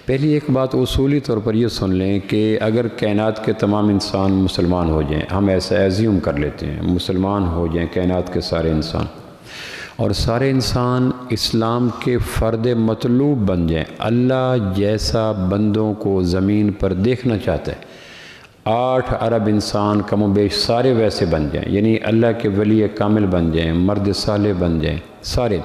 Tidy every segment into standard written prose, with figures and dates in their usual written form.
پہلی ایک بات اصولی طور پر یہ سن لیں کہ اگر کائنات کے تمام انسان مسلمان ہو جائیں، ہم ایسا ایزیوم کر لیتے ہیں مسلمان ہو جائیں کائنات کے سارے انسان، اور سارے انسان اسلام کے فرد مطلوب بن جائیں، اللہ جیسا بندوں کو زمین پر دیکھنا چاہتا ہے، 8 ارب انسان کم و بیش سارے ویسے بن جائیں، یعنی اللہ کے ولی کامل بن جائیں، مرد صالح بن جائیں سارے،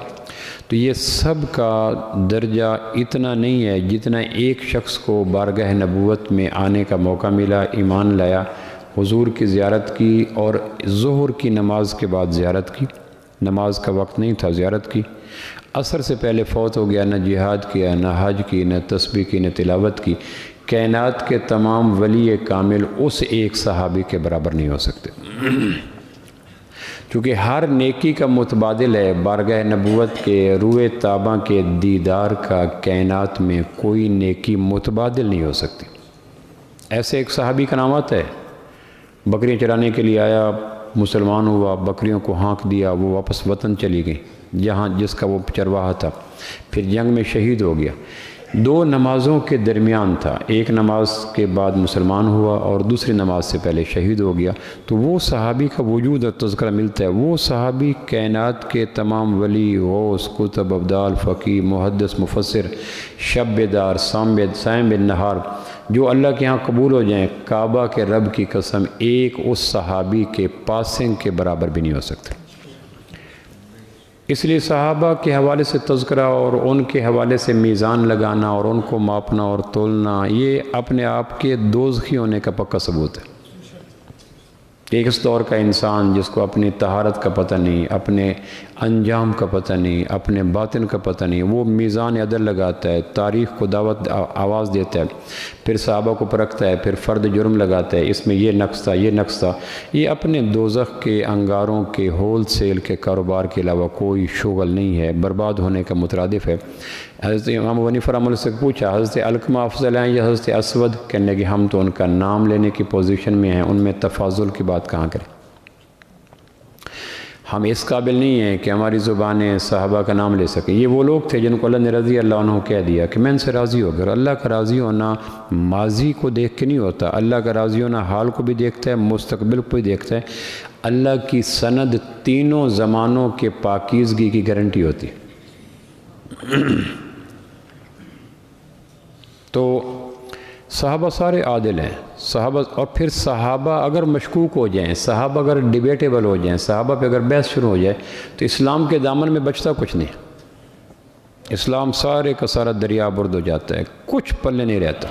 تو یہ سب کا درجہ اتنا نہیں ہے جتنا ایک شخص کو بارگاہ نبوت میں آنے کا موقع ملا، ایمان لایا، حضور کی زیارت کی اور ظہر کی نماز کے بعد زیارت کی، نماز کا وقت نہیں تھا زیارت کی، عصر سے پہلے فوت ہو گیا، نہ جہاد کیا، نہ حج کی، نہ تسبیح کی، نہ تلاوت کی۔ کائنات کے تمام ولی کامل اس ایک صحابی کے برابر نہیں ہو سکتے، چونکہ ہر نیکی کا متبادل ہے بارگاہ نبوت کے روئے تاباں کے دیدار کا، کائنات میں کوئی نیکی متبادل نہیں ہو سکتی۔ ایسے ایک صحابی کا نام آتا ہے، بکریاں چرانے کے لیے آیا، مسلمان ہوا، بکریوں کو ہانک دیا، وہ واپس وطن چلی گئی جہاں جس کا وہ چرواہا تھا، پھر جنگ میں شہید ہو گیا، 2 نمازوں کے درمیان تھا، ایک نماز کے بعد مسلمان ہوا اور دوسری نماز سے پہلے شہید ہو گیا، تو وہ صحابی کا وجود اور تذکرہ ملتا ہے۔ وہ صحابی کائنات کے تمام ولی، غوث، کتب، ابدال، فقیہ، محدث، مفسر، شب بیدار، سائم بالنہار، جو اللہ کے ہاں قبول ہو جائیں، کعبہ کے رب کی قسم ایک اس صحابی کے پاسنگ کے برابر بھی نہیں ہو سکتے۔ اس لیے صحابہ کے حوالے سے تذکرہ اور ان کے حوالے سے میزان لگانا اور ان کو ماپنا اور تولنا، یہ اپنے آپ کے دوزخی ہونے کا پکا ثبوت ہے۔ ایک اس دور کا انسان جس کو اپنی طہارت کا پتہ نہیں، اپنے انجام کا پتہ نہیں، اپنے باطن کا پتہ نہیں، وہ میزان عدل لگاتا ہے، تاریخ کو دعوت آواز دیتا ہے، پھر صحابہ کو پرکھتا ہے، پھر فرد جرم لگاتا ہے، اس میں یہ نقص تھا، یہ نقص تھا، یہ اپنے دوزخ کے انگاروں کے ہول سیل کے کاروبار کے علاوہ کوئی شغل نہیں ہے، برباد ہونے کا مترادف ہے۔ حضرت امام ابو حنیفہ رحمہ اللہ سے پوچھا، حضرت علقمہ افضل ہیں یا حضرت اسود؟ کہنے لگے ہم تو ان کا نام لینے کی پوزیشن میں ہیں، ان میں تفاضل کی بات کہاں کریں؟ ہم اس قابل نہیں ہیں کہ ہماری زبانیں صحابہ کا نام لے سکیں۔ یہ وہ لوگ تھے جن کو اللہ نے رضی اللہ عنہ کہہ دیا کہ میں ان سے راضی ہو گیا۔ اللہ کا راضی ہونا ماضی کو دیکھ کے نہیں ہوتا، اللہ کا راضی ہونا حال کو بھی دیکھتا ہے، مستقبل کو بھی دیکھتا ہے۔ اللہ کی سند تینوں زمانوں کے پاکیزگی کی گارنٹی ہوتی ہے۔ تو صحابہ سارے عادل ہیں، صحابہ، اور پھر صحابہ اگر مشکوک ہو جائیں، صحابہ اگر ڈیبیٹیبل ہو جائیں، صحابہ پہ اگر بحث شروع ہو جائے تو اسلام کے دامن میں بچتا کچھ نہیں، اسلام سارے کا سارا دریا برد ہو جاتا ہے، کچھ پلے نہیں رہتا،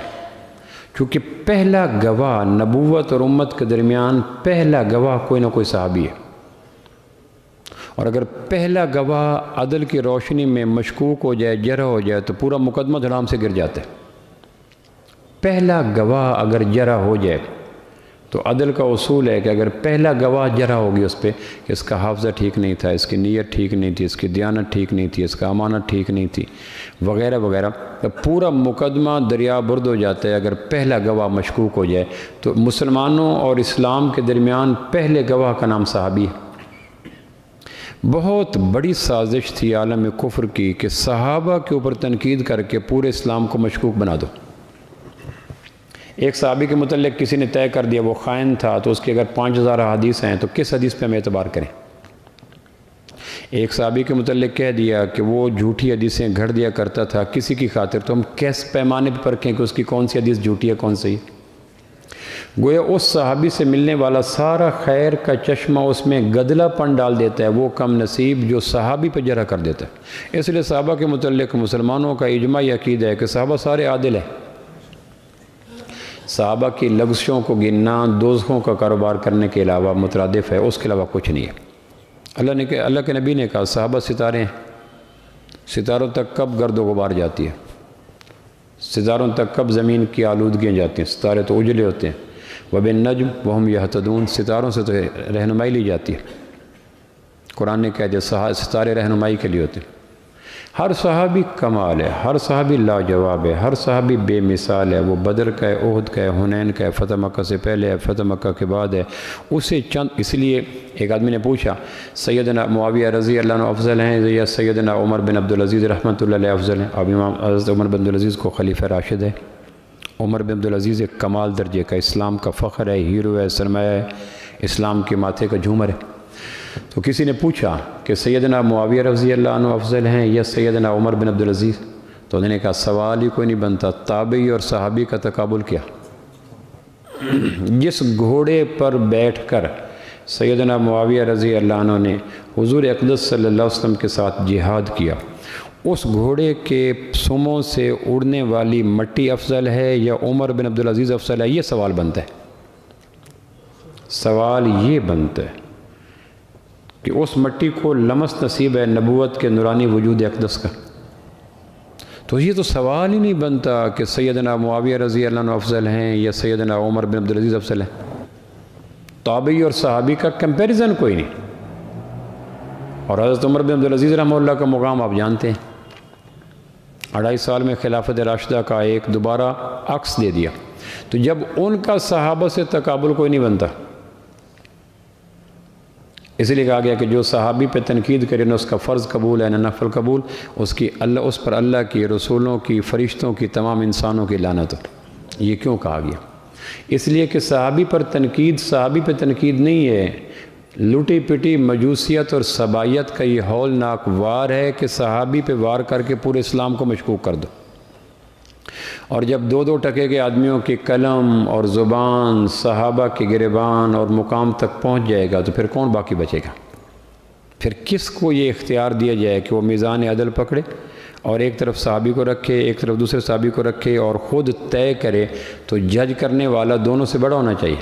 کیونکہ پہلا گواہ نبوت اور امت کے درمیان پہلا گواہ کوئی نہ کوئی صحابی ہے، اور اگر پہلا گواہ عدل کی روشنی میں مشکوک ہو جائے، جرح ہو جائے، تو پورا مقدمہ دھڑام سے گر جاتا ہے۔ پہلا گواہ اگر جرح ہو جائے تو عدل کا اصول ہے کہ اگر پہلا گواہ جرح ہوگی اس پہ کہ اس کا حافظہ ٹھیک نہیں تھا، اس کی نیت ٹھیک نہیں تھی، اس کی دیانت ٹھیک نہیں تھی، اس کا امانت ٹھیک نہیں تھی، وغیرہ وغیرہ، تو پورا مقدمہ دریا برد ہو جاتا ہے۔ اگر پہلا گواہ مشکوک ہو جائے تو مسلمانوں اور اسلام کے درمیان پہلے گواہ کا نام صحابی ہے۔ بہت بڑی سازش تھی عالم کفر کی کہ صحابہ کے اوپر تنقید کر کے پورے اسلام کو مشکوک بنا دو۔ ایک صحابی کے متعلق کسی نے طے کر دیا وہ خائن تھا، تو اس کی اگر 5000 حدیث ہیں تو کس حدیث پہ ہم اعتبار کریں؟ ایک صحابی کے متعلق کہہ دیا کہ وہ جھوٹی حدیثیں گھڑ دیا کرتا تھا کسی کی خاطر، تو ہم کس پیمانے پہ پرکھیں کہ اس کی کون سی حدیث جھوٹی ہے کون صحیح؟ گویا اس صحابی سے ملنے والا سارا خیر کا چشمہ اس میں گدلہ پن ڈال دیتا ہے، وہ کم نصیب جو صحابی پہ جرح کر دیتا ہے۔ اس لیے صحابہ کے متعلق مسلمانوں کا اجماعی عقیدہ ہے کہ صحابہ سارے عادل ہیں۔ صحابہ کی لغزشوں کو گننا دوزخوں کا کاروبار کرنے کے علاوہ مترادف ہے، اس کے علاوہ کچھ نہیں ہے۔ اللہ کے نبی نے کہا صحابہ ستارے ہیں، ستاروں تک کب گرد و غبار جاتی ہے، ستاروں تک کب زمین کی آلودگیاں جاتی ہیں، ستارے تو اجلے ہوتے ہیں۔ وَبِالنَّجْمِ وَهُمْ يَهْتَدُونَ، ستاروں سے تو رہنمائی لی جاتی ہے۔ قرآن نے کہہ دیا ستارے رہنمائی کے لیے ہوتے ہیں۔ ہر صحابی کمال ہے، ہر صحابی لاجواب ہے، ہر صحابی بے مثال ہے۔ وہ بدر کا ہے، احد کا ہے، حنین کا ہے، فتح مکہ سے پہلے ہے، فتح مکہ کے بعد ہے۔ اسے اس لیے ایک آدمی نے پوچھا سیدنا معاویہ رضی اللہ عنہ افضل ہیں یا سیدنا عمر بن عبدالعزیز رحمۃ اللہ علیہ افضل ہیں؟ اب امام حضرت عمر بن عبدالعزیز کو خلیفہ راشد ہے۔ عمر بن عبدالعزیز ایک کمال درجے کا، اسلام کا فخر ہے، ہیرو ہے، سرمایہ ہے، اسلام کے ماتھے کا جھومر ہے۔ تو کسی نے پوچھا کہ سیدنا معاویہ رضی اللہ عنہ افضل ہیں یا سیدنا عمر بن عبدالعزیز؟ تو انہوں نے کہا سوال ہی کوئی نہیں بنتا، تابعی اور صحابی کا تقابل کیا؟ جس گھوڑے پر بیٹھ کر سیدنا معاویہ رضی اللہ عنہ نے حضور اقدس صلی اللہ علیہ وسلم کے ساتھ جہاد کیا، اس گھوڑے کے سموں سے اڑنے والی مٹی افضل ہے یا عمر بن عبدالعزیز افضل ہے؟ یہ سوال بنتا ہے۔ سوال یہ بنتا ہے کہ اس مٹی کو لمس نصیب ہے نبوت کے نورانی وجود اقدس کا، تو یہ تو سوال ہی نہیں بنتا کہ سیدنا معاویہ رضی اللہ عنہ افضل ہیں یا سیدنا عمر بن عبدالعزیز افضل ہیں۔ تابعی اور صحابی کا کمپیریزن کوئی نہیں۔ اور حضرت عمر بن عبدالعزیز رحمہ اللہ کا مقام آپ جانتے ہیں، 2.5 سال میں خلافت راشدہ کا ایک دوبارہ عکس دے دیا، تو جب ان کا صحابہ سے تقابل کوئی نہیں بنتا، اس لیے کہا گیا کہ جو صحابی پہ تنقید کرے نہ اس کا فرض قبول ہے نہ نفل قبول، اس پر اللہ کی، رسولوں کی، فرشتوں کی، تمام انسانوں کی لعنت ہو۔ یہ کیوں کہا گیا؟ اس لیے کہ صحابی پہ تنقید نہیں ہے، لوٹی پٹی مجوسیت اور سبائیت کا یہ ہولناک وار ہے کہ صحابی پہ وار کر کے پورے اسلام کو مشکوک کر دو۔ اور جب 2 ٹکے کے آدمیوں کی قلم اور زبان صحابہ کے گریبان اور مقام تک پہنچ جائے گا تو پھر کون باقی بچے گا؟ پھر کس کو یہ اختیار دیا جائے کہ وہ میزان عدل پکڑے اور ایک طرف صحابی کو رکھے، ایک طرف دوسرے صحابی کو رکھے اور خود طے کرے؟ تو جج کرنے والا دونوں سے بڑا ہونا چاہیے۔